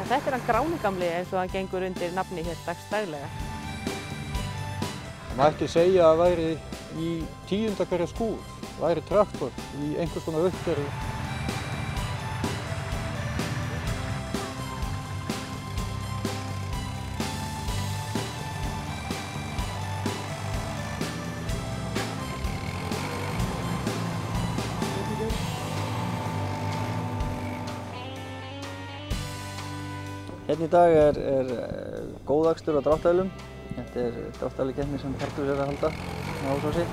Þetta hann Gráni gamli eins og hann gengur undir nafni hér dagsdaglega. Það mætti segja að væri í 10. hverja skúr, væri traktor í einhvers konar uppgerð. Hérna í dag er góðakstur á dráttavélum. Þetta er dráttavélikeppni sem Karlhús er að halda á Ásósi.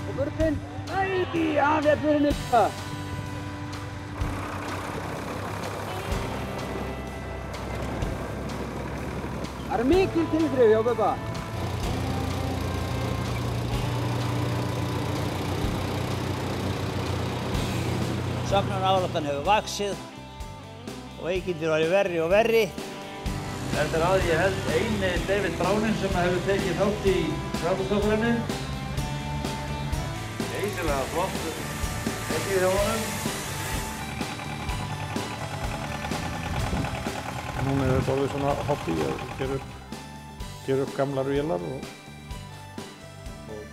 Og burfinn, afhjörnurinn upp! Það er mikil tilþrif hjá Bubba. Söfnunarálagtan hefur vaxið og veikindin orðið verri og verri. Þetta er ég held eini David Browning sem hefur tekið þátt í framboðstöðurinn. Geysilega flott ekki hjá honum. Núna er þetta orðið svona hobby að gera upp gamlar vélar og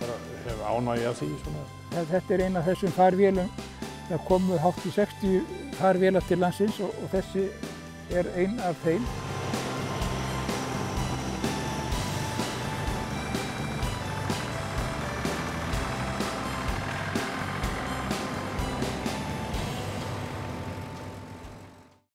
bara hef ánægju af því svona. Þetta er ein af þessum farvélum. Það komu hátt í 60 farvélar til landsins og þessi er ein af þeim.